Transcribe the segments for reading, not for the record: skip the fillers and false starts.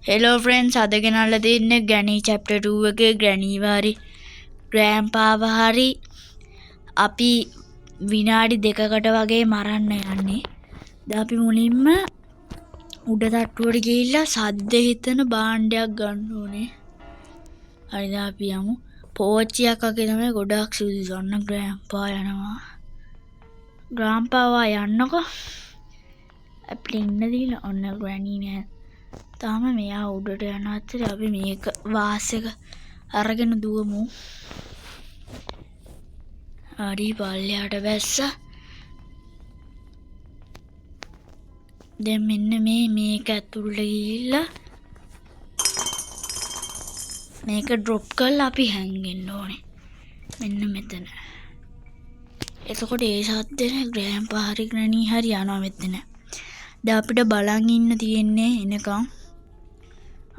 Hello friends අද ගෙනල්ලා තින්නේ ග්‍රැනී chapter 2 එකේ ග්‍රැනීව හරි ග්‍රෑන්පාව හරි අපි විනාඩි 2කට වගේ මරන්න යන්නේ. දැන් අපි මුලින්ම උඩ තට්ටුවට ගිහිල්ලා සද්ද හිතන භාණ්ඩයක් ගන්න ඕනේ. හරිද අපි යමු. පෝච්චියක් වගේ තමයි ගොඩක් සුදුසු. ඔන්න ග්‍රෑන්පා යනවා. ග්‍රෑන්පාවා යන්නකෝ. අපිට ඉන්න දීලා ඔන්න ග්‍රැනී නෑ. තාම මෙයා උඩට යන අතරේ අපි මේක වාස් එක අරගෙන දුවමු. හරි පල්ලෙහාට බැස්සා. දැන් මෙන්න මේක ඇතුළට ගිහිල්ලා මේක ඩ්‍රොප් කරලා අපි හැංගෙන්න ඕනේ. මෙන්න මෙතන. එතකොට ඒ සද්දෙන ග්‍රෑන්පා හරි ග්‍රැනී හරි යනවා මෙතන. දැන් අපිට බලන් ඉන්න තියෙන්නේ එනකම්.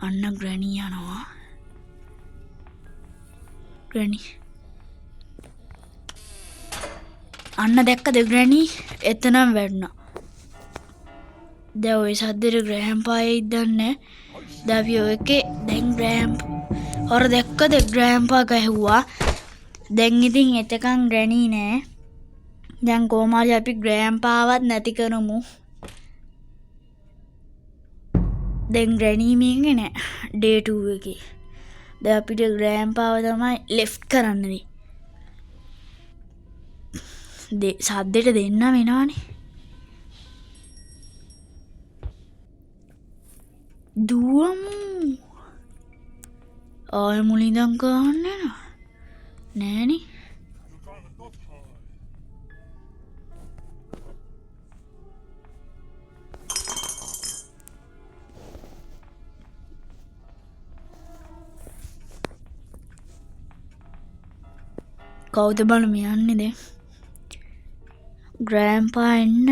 අන්න ග්‍රැනී යනවා. ග්‍රැනී. අන්න දැක්කද ග්‍රැනී? එතනම වැටුණා. දැන් ওই සද්දෙට ග්‍රෑන්පා එයිද දන්නේ. දැන් අපි ඔයකේ දැන් හොර දැක්කද ග්‍රෑන්පා ගැහුවා. දැන් ඉතින් එතකන් ග්‍රැනී නෑ. දැන් කොහොම හරි අපි ග්‍රෑන්පාවත් නැති කරමු. දැන් ග්‍රැනී මේකේ නෑ ඩේ 2 එකේ. දැන් අපිට ග්‍රෑන්පාව තමයි ලෙෆ්ට් කරන්න සද්දෙට දෙන්න වෙනවනේ. දුවමු. ආය මුලින්දන් ගහන්න නෑනේ. කවුද බලමු යන්නේ දැන්. ග්‍රෑන්පා එන්න.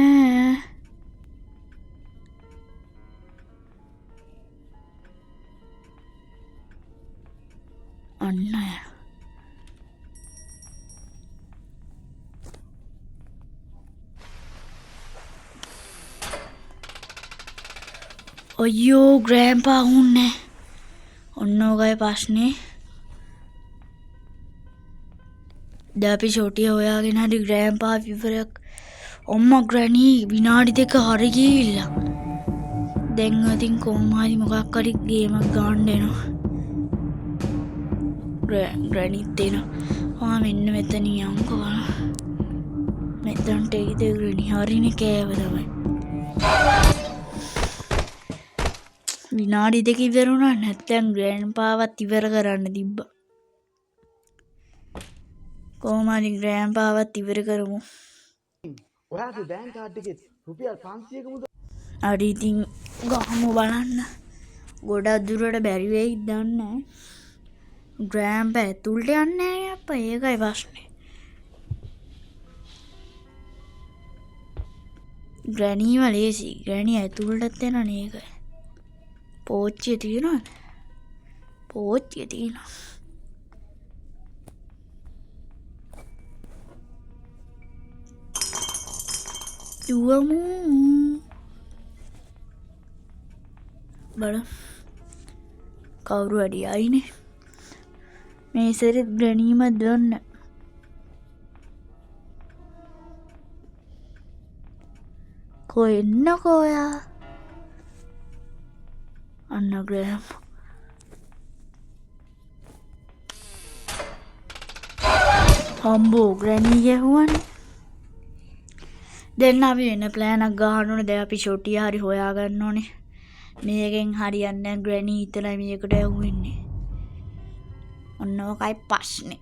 අන්න අයියෝ ග්‍රෑන්පා හුන්නේ. ඔන්න ඔයගොල්ලෝ ප්‍රශ්නේ. දැන් අපි ෂොටිය හොයාගෙන හරි ග්‍රෑන්පා විවරයක් ඔම්මා ග්‍රැනී විනාඩි 2 හරි ගිහිල්ලා. දැන් ඉතින් කොහොම හරි මොකක් හරි ගේමක් ගන්න එනවා. ග්‍රැනිත් එනවා. මෙන්න මෙතන යන්කෝ. මෙතනට එයිද ග්‍රැනී? හරිනේ කෑව තමයි. විනාඩි 2 ඉවර වුණා. නැත්නම් ග්‍රෑන්පාවත් ඉවර කරන්න තිබ්බා. කොහොම හරි ග්‍රෑන්පාවත් ඉවර කරමු. ඔයාගේ බෑන්ක් කාඩ් එකේ රුපියල් 500ක මුදල්. හරි ඉතින් ගහමු බලන්න. ගොඩක් දුරට බැරි වෙයිද දන්නේ නැහැ. ග්‍රෑන්පා ඇතුළට යන්නේ නැහැ අප්පා. ඒකයි ප්‍රශ්නේ. ග්‍රැනීව ලේසි. ග්‍රැනී ඇතුළටත් යනනේ ඒකයි. පෝච්චිය තියෙනවද? පෝච්චිය තියෙනවා. දුවමු. බලමු. කවුරු හරි ආයිනේ. මේ සැරේ ග්‍රැනීම දන්න. කොහෙන්නකෝ ඔයා? අන්න ග්‍රෑම්. හම්බෝ ග්‍රැනී ගැහුවනේ. දැන් අපි වෙන ප්ලෑනක් ගහන්න ඕනේ. දැන් අපි ෂොටිය හරි හොයාගන්න ඕනේ. මේකෙන් හරියන්නේ නැහැ. ග්‍රැනී හිතලා මේකට ඇහුවෙන්නේ. ඔන්න ඔකයි ප්‍රශ්නේ.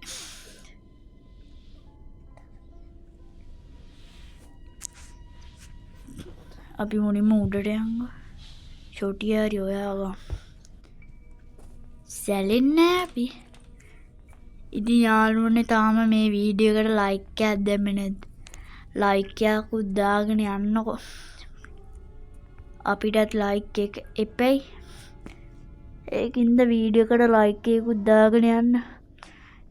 අපි මුලින්ම උඩට යමු. ෂොටිය හරි හොයාගමු. සැලෙන්නේ අපි. ඉතින් යාළුවනේ තාම මේ වීඩියෝ එකට ලයික් එකක් දැම්මේ නැද්ද? ලයික් එකක් දාගෙන යන්නකෝ. අපිටත් ලයික් එක එපැයි. ඒකින්ද වීඩියෝ එකට ලයික් එකකුත් දාගෙන යන්න.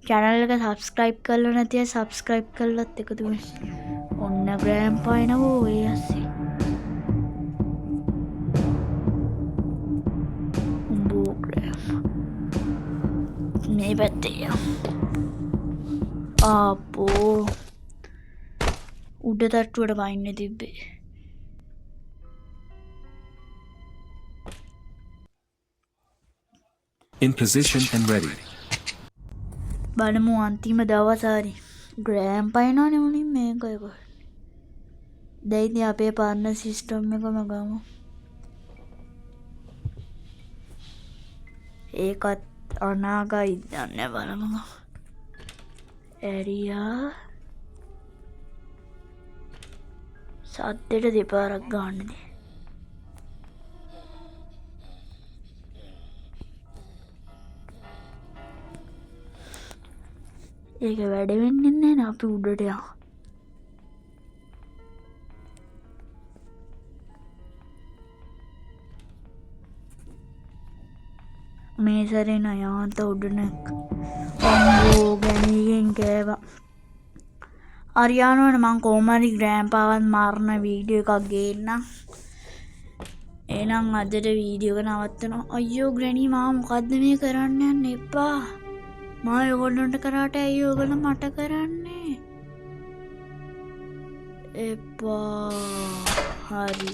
channel එක subscribe කරලා නැති අය subscribe කරලත් එකතු වෙන්න. ඔන්න ග්‍රෑන්පා එනවා ඔය ඇස්සේ. මේ පැත්තේ ආපෝ උඩ තට්ටුවට පයින්න තිබ්බේ. In position and ready. බලමු අන්තිම දවසාරි ග්‍රෑම් පයිනානේ මුලින් මේකයක. දැයිති අපේ පාර්න සිස්ටම් එකම ගමු. ඒකත් අනාගයි දන්න බලමු. ඇරියා සද්දෙට දෙපාරක් ගන්නද. ඒක වැඩවෙන්නෙන්නේ න අපි උඩට යමු. මේ සැරේ නයාන්ත උඩනක් ඔම්බෝ ගැනීගෙන් කෑවා. අරියානුවන මං කෝමරි ග්‍රෑම්පාවත් මාරණ වීඩියෝ එකක් ගේන්න. එනම් අදට වීඩියෝක නවත්තනවා. අයියෝ ග්‍රැනී මා මොකක්ද මේ කරන්න යන්න එපා. මා යොගොල්ලොන්ට කරාට ඇයි යෝගල මට කරන්නේ එපා. හරි